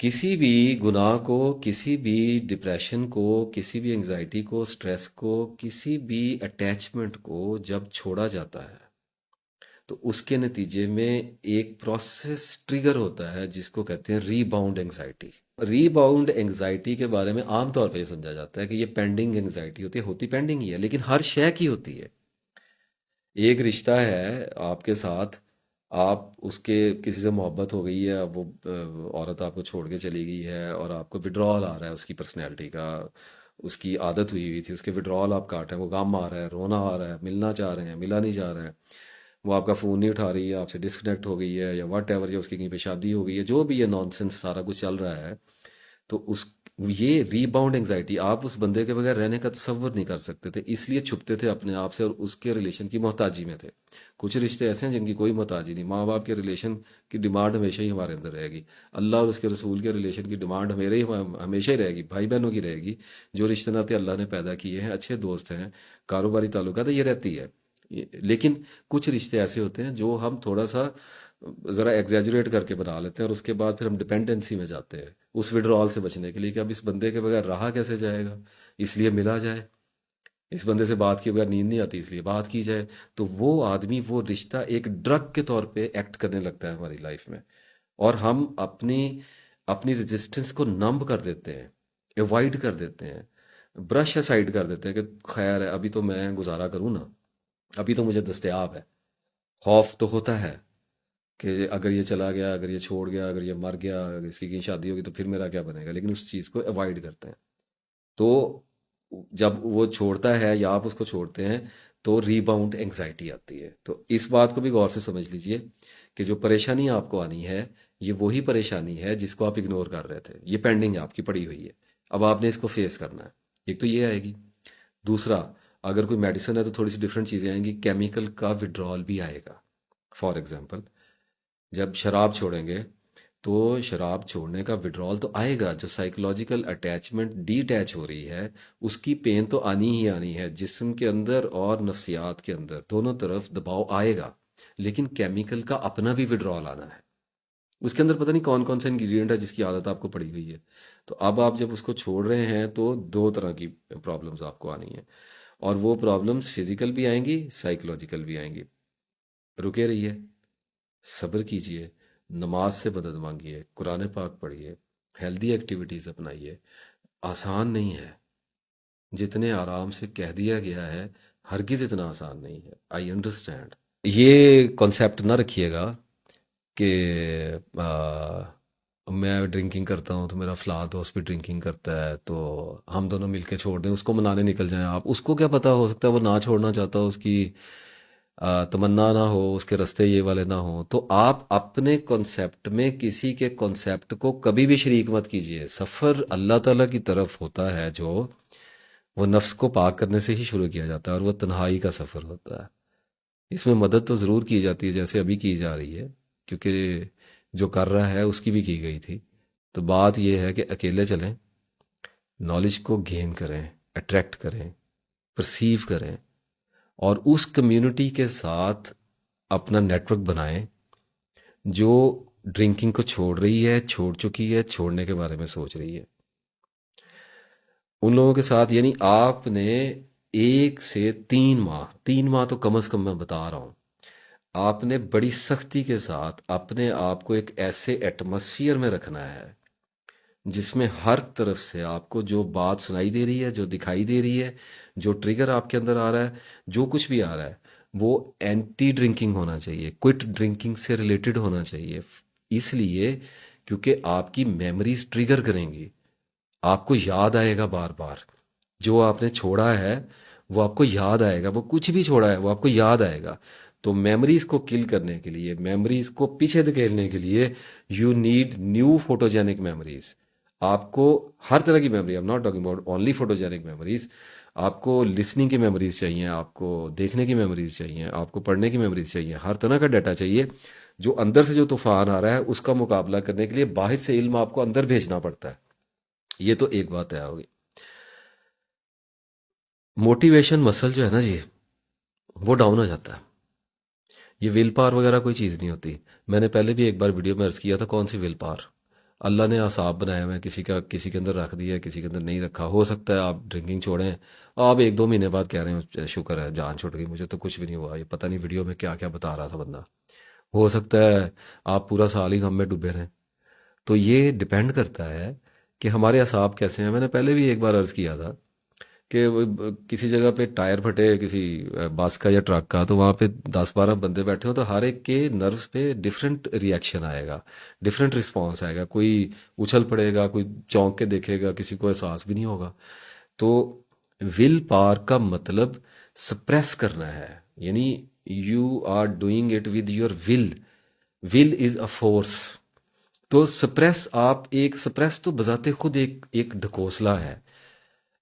किसी भी गुनाह को, किसी भी डिप्रेशन को, किसी भी एंजाइटी को, स्ट्रेस को, किसी भी अटैचमेंट को जब छोड़ा जाता है तो उसके नतीजे में एक प्रोसेस ट्रिगर होता है जिसको कहते हैं रीबाउंड एंजाइटी। रीबाउंड एंजाइटी के बारे में आमतौर पर यह समझा जाता है कि ये पेंडिंग एंजाइटी होती पेंडिंग ही है, लेकिन हर शय की होती है। एक रिश्ता है आपके साथ, आप उसके किसी से मोहब्बत हो गई है, अब वो औरत आपको छोड़ के चली गई है और आपको विड्रॉल आ रहा है उसकी पर्सनैलिटी का। उसकी आदत हुई हुई थी, उसके विड्रॉल आप काट रहे हैं, वो गम आ रहा है, रोना आ रहा है, मिलना चाह रहे हैं, मिला नहीं जा रहा है, वो आपका फ़ोन नहीं उठा रही है, आपसे डिस्कनेक्ट हो गई है, या वट एवर, या उसकी कहीं पे शादी हो गई है, जो भी ये नॉनसेंस सारा कुछ चल रहा है। तो उस ये रीबाउंड एंजाइटी, आप उस बंदे के बगैर रहने का तसव्वुर नहीं कर सकते थे, इसलिए छुपते थे अपने आप से और उसके रिलेशन की मोहताजी में थे। कुछ रिश्ते ऐसे हैं जिनकी कोई मोहताजी नहीं। माँ बाप के रिलेशन की डिमांड हमेशा ही हमारे अंदर रहेगी। अल्लाह और उसके रसूल के रिलेशन की डिमांड मेरे ही हमेशा ही रहेगी, भाई बहनों की रहेगी। जो रिश्ते नाते अल्लाह ने पैदा किए हैं, अच्छे दोस्त हैं, कारोबारी ताल्लुकात है, ये रहती है। लेकिन कुछ रिश्ते ऐसे होते हैं जो हम थोड़ा सा ज़रा एग्जैजुरेट करके बना लेते हैं, और उसके बाद फिर हम डिपेंडेंसी में जाते हैं उस विड्रॉल से बचने के लिए कि अब इस बंदे के बगैर रहा कैसे जाएगा, इसलिए मिला जाए। इस बंदे से बात किए बगैर नींद नहीं आती, इसलिए बात की जाए। तो वो आदमी, वो रिश्ता एक ड्रग के तौर पे एक्ट करने लगता है हमारी लाइफ में, और हम अपनी अपनी रेजिस्टेंस को नंब कर देते हैं, अवॉइड कर देते हैं, ब्रश असाइड कर देते हैं कि खैर है, अभी तो मैं गुजारा करूँ ना, अभी तो मुझे दस्तयाब है। खौफ तो होता है कि अगर ये चला गया, अगर ये छोड़ गया, अगर ये मर गया, अगर इसकी कहीं शादी होगी तो फिर मेरा क्या बनेगा, लेकिन उस चीज़ को अवॉइड करते हैं। तो जब वो छोड़ता है या आप उसको छोड़ते हैं तो रीबाउंड एंग्जाइटी आती है। तो इस बात को भी गौर से समझ लीजिए कि जो परेशानी आपको आनी है, ये वही परेशानी है जिसको आप इग्नोर कर रहे थे, ये पेंडिंग है, आपकी पड़ी हुई है। अब आपने इसको फेस करना है। एक तो ये आएगी। दूसरा, अगर कोई मेडिसिन है तो थोड़ी सी डिफरेंट चीज़ें आएंगी, केमिकल का विड्रॉल भी आएगा। फॉर एग्जाम्पल, जब शराब छोड़ेंगे तो शराब छोड़ने का विड्रॉल तो आएगा, जो साइकोलॉजिकल अटैचमेंट डीटैच हो रही है उसकी पेन तो आनी ही आनी है, जिस्म के अंदर और नफ्सियात के अंदर दोनों तरफ दबाव आएगा। लेकिन केमिकल का अपना भी विड्रॉल आना है। उसके अंदर पता नहीं कौन कौन सा इंग्रेडिएंट है जिसकी आदत आपको पड़ी हुई है। तो अब आप जब उसको छोड़ रहे हैं तो दो तरह की प्रॉब्लम्स आपको आनी है, और वो प्रॉब्लम्स फिजिकल भी आएंगी, साइकोलॉजिकल भी आएंगी। रुके रहिए, सब्र कीजिए, नमाज से मदद मांगिए, कुरान पाक पढ़िए, हेल्दी एक्टिविटीज़ अपनाइए। आसान नहीं है, जितने आराम से कह दिया गया है हरगिज़ इतना आसान नहीं है। I understand. ये कॉन्सेप्ट ना रखिएगा कि मैं ड्रिंकिंग करता हूँ तो मेरा फला दोस्त भी ड्रिंकिंग करता है तो हम दोनों मिलके छोड़ दें, उसको मनाने निकल जाएं। आप उसको क्या पता, हो सकता है वो ना छोड़ना चाहता हो, उसकी तमन्ना ना हो, उसके रास्ते ये वाले ना हो। तो आप अपने कॉन्सेप्ट में किसी के कॉन्सेप्ट को कभी भी शरीक मत कीजिए। सफ़र अल्लाह ताला की तरफ होता है, जो वो नफ्स को पाक करने से ही शुरू किया जाता है, और वो तन्हाई का सफ़र होता है। इसमें मदद तो ज़रूर की जाती है जैसे अभी की जा रही है, क्योंकि जो कर रहा है उसकी भी की गई थी। तो बात यह है कि अकेले चलें, नॉलेज को गेन करें, अट्रैक्ट करें, परसीव करें, और उस कम्युनिटी के साथ अपना नेटवर्क बनाएं जो ड्रिंकिंग को छोड़ रही है, छोड़ चुकी है, छोड़ने के बारे में सोच रही है। उन लोगों के साथ, यानी आपने 1 से 3 माह, 3 माह तो कम से कम मैं बता रहा हूँ, आपने बड़ी सख्ती के साथ अपने आप को एक ऐसे एटमॉस्फियर में रखना है जिसमें हर तरफ से आपको जो बात सुनाई दे रही है, जो दिखाई दे रही है, जो ट्रिगर आपके अंदर आ रहा है, जो कुछ भी आ रहा है, वो एंटी ड्रिंकिंग होना चाहिए, क्विट ड्रिंकिंग से रिलेटेड होना चाहिए। इसलिए क्योंकि आपकी मेमोरीज ट्रिगर करेंगी, आपको याद आएगा बार बार। जो आपने छोड़ा है वो आपको याद आएगा, वो कुछ भी छोड़ा है वो आपको याद आएगा। तो मेमोरीज को किल करने के लिए, मेमोरीज को पीछे धकेलने के लिए, you need new photogenic memories. आपको हर तरह की memory, I am not talking about only photogenic memories. आपको लिसनिंग की मेमोरीज चाहिए, आपको देखने की मेमोरीज चाहिए, आपको पढ़ने की मेमोरीज चाहिए, हर तरह का डाटा चाहिए। जो अंदर से जो तूफान आ रहा है उसका मुकाबला करने के लिए बाहर से इल्म आपको अंदर भेजना पड़ता है। ये तो एक बात है होगी। मोटिवेशन मसल जो है ना जी, वो डाउन हो जाता है। ये विल पावर वगैरह कोई चीज़ नहीं होती। मैंने पहले भी एक बार वीडियो में अर्ज किया था, कौन सी विल पावर। अल्लाह ने असाब बनाए हुए हैं, किसी के अंदर रख दिया है, किसी के अंदर नहीं रखा। हो सकता है आप ड्रिंकिंग छोड़ें, आप 1-2 महीने बाद कह रहे हो शुक्र है जान छुट गई, मुझे तो कुछ भी नहीं हुआ, ये पता नहीं वीडियो में क्या क्या बता रहा था बंदा। हो सकता है आप पूरा साल ही गम में डूबे रहें। तो ये डिपेंड करता है कि हमारे असाब कैसे हैं। मैंने पहले भी एक बार अर्ज़ किया था कि किसी जगह पे टायर फटे किसी बस का या ट्रक का, तो वहाँ पे 10-12 बंदे बैठे हो, तो हर एक के नर्व्स पे डिफरेंट रिएक्शन आएगा, डिफरेंट रिस्पॉन्स आएगा। कोई उछल पड़ेगा, कोई चौंक के देखेगा, किसी को एहसास भी नहीं होगा। तो विल पावर का मतलब सप्रेस करना है, यानी you are doing it with your will. Will is a force. तो सप्रेस, आप एक सप्रेस तो बजाते खुद एक एक ढकोसला है।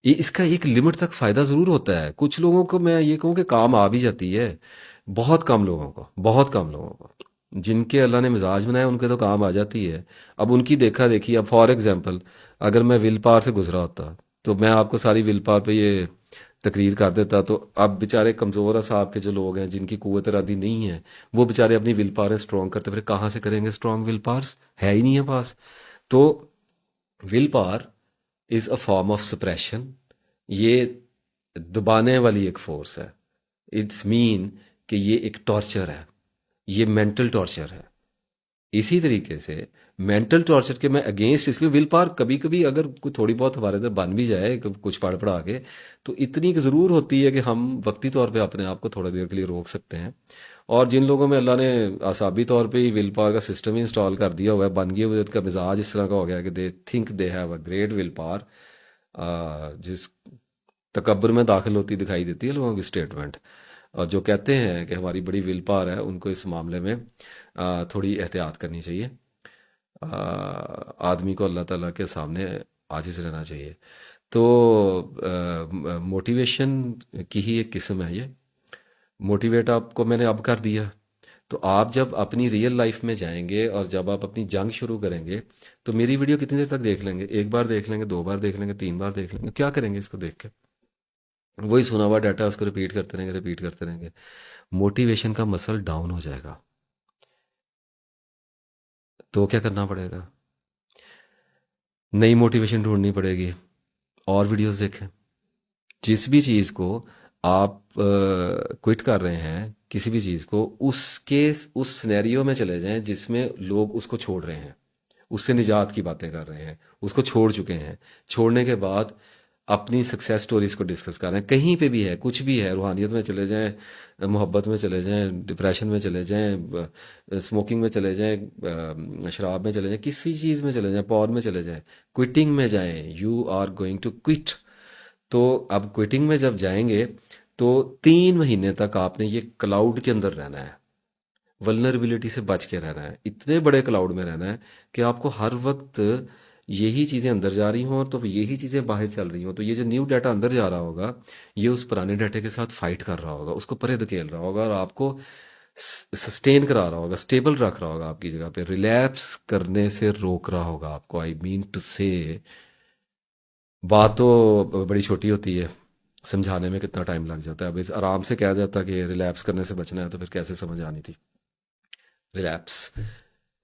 ये इसका एक लिमिट तक फायदा जरूर होता है। कुछ लोगों को मैं ये कहूँ कि काम आ भी जाती है, बहुत कम लोगों को, बहुत कम लोगों को। जिनके अल्लाह ने मिजाज बनाया उनके तो काम आ जाती है। अब उनकी देखा देखी, अब फॉर एग्जांपल अगर मैं विल पावर से गुजरा होता तो मैं आपको सारी विल पावर पे ये तकरीर कर देता। तो अब बेचारे कमज़ोर असाब के जो लोग हैं, जिनकी कुव्वत इरादी नहीं है, वो बेचारे अपनी विल पावर स्ट्रॉन्ग करते, फिर कहाँ से करेंगे स्ट्रॉन्ग विल पावर्स? है ही नहीं है पास। तो will power is a form of suppression. ये दबाने वाली एक फोर्स है। इट्स मीन कि ये एक टॉर्चर है, ये मेंटल टॉर्चर है। इसी तरीके से मेंटल टॉर्चर के मैं अगेंस्ट इसलिए विल पावर कभी कभी अगर कोई थोड़ी बहुत हमारे अंदर बन भी जाए, कुछ पढ़ पढ़ा के, तो इतनी की ज़रूर होती है कि हम वक्ती तौर पे अपने आप को थोड़ी देर के लिए रोक सकते हैं। और जिन लोगों में अल्लाह ने आसाबी तौर पे ही विल पावर का सिस्टम ही इंस्टॉल कर दिया हुआ है, बन गए हुए, उनका मिजाज इस तरह का हो गया है कि they think they have a great will power, जिस तकब्बुर में दाखिल होती दिखाई देती है लोगों की स्टेटमेंट। और जो कहते हैं कि हमारी बड़ी विल पावर है, उनको इस मामले में थोड़ी एहतियात करनी चाहिए। आदमी को अल्लाह ताला के सामने आजिज रहना चाहिए। तो मोटिवेशन की ही एक किस्म है ये। मोटिवेट आपको मैंने अब कर दिया, तो आप जब अपनी रियल लाइफ में जाएंगे और जब आप अपनी जंग शुरू करेंगे, तो मेरी वीडियो कितनी देर तक देख लेंगे? एक बार देख लेंगे, 2 बार देख लेंगे, 3 बार देख लेंगे, क्या करेंगे इसको देख के? वही सुना हुआ डाटा उसको रिपीट करते रहेंगे, रिपीट करते रहेंगे। मोटिवेशन का मसल डाउन हो जाएगा। तो क्या करना पड़ेगा? नई मोटिवेशन ढूंढनी पड़ेगी, और वीडियोस देखें। जिस भी चीज़ को आप क्विट कर रहे हैं, किसी भी चीज़ को, उसके उस सिनेरियो में चले जाएं जिसमें लोग उसको छोड़ रहे हैं, उससे निजात की बातें कर रहे हैं, उसको छोड़ चुके हैं। छोड़ने के बाद अपनी सक्सेस स्टोरीज को डिस्कस कर रहे हैं। कहीं पे भी है, कुछ भी है, रूहानियत में चले जाएं, मोहब्बत में चले जाएं, डिप्रेशन में चले जाएं, स्मोकिंग में चले जाएं, शराब में चले जाएं, किसी चीज़ में चले जाएं, पॉर्न में चले जाएं, क्विटिंग में जाएं, you are going to quit. तो अब क्विटिंग में जब जाएंगे, तो 3 महीने तक आपने ये क्लाउड के अंदर रहना है, वल्नरेबिलिटी से बच के रहना है, इतने बड़े क्लाउड में रहना है कि आपको हर वक्त यही चीज़ें अंदर जा रही हों, तो यही चीज़ें बाहर चल रही हों। तो ये जो न्यू डाटा अंदर जा रहा होगा, ये उस पुराने डाटे के साथ फाइट कर रहा होगा, उसको परे धकेल रहा होगा, और आपको सस्टेन करा रहा होगा, स्टेबल रख रहा होगा आपकी जगह पे, रिलैप्स करने से रोक रहा होगा आपको। आई मीन टू से, बात तो बड़ी छोटी होती है, समझाने में कितना टाइम लग जाता है। अब इस आराम से कहा जाता कि रिलैप्स करने से बचना है, तो फिर कैसे समझ आनी थी? रिलैप्स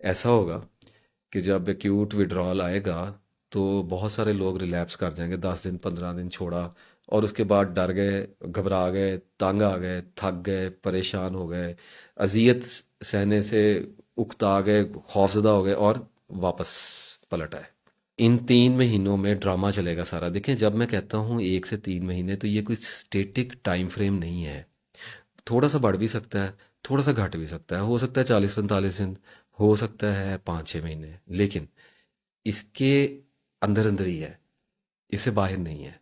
ऐसा होगा कि जब एक्यूट विड्रॉल आएगा, तो बहुत सारे लोग रिलैप्स कर जाएंगे, 10 दिन 15 दिन छोड़ा, और उसके बाद डर गए, घबरा गए, तंग आ गए, थक गए, परेशान हो गए, अजियत सहने से उकता गए, खौफजदा हो गए, और वापस पलट आए। इन 3 महीनों में ड्रामा चलेगा सारा। देखें, जब मैं कहता हूँ 1 से 3 महीने, तो ये कोई स्टेटिक टाइम फ्रेम नहीं है। थोड़ा सा बढ़ भी सकता है, थोड़ा सा घट भी सकता है, हो सकता है 40-45 दिन, हो सकता है 5-6 महीने, लेकिन इसके अंदर अंदर ही है, इससे बाहर नहीं है।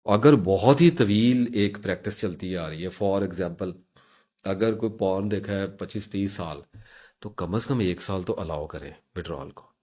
अगर बहुत ही तवील एक प्रैक्टिस चलती आ रही है, फॉर एग्जांपल अगर कोई पॉर्न देखा है 25-30 साल, तो कम से कम 1 साल तो अलाउ करें विड्रॉल को।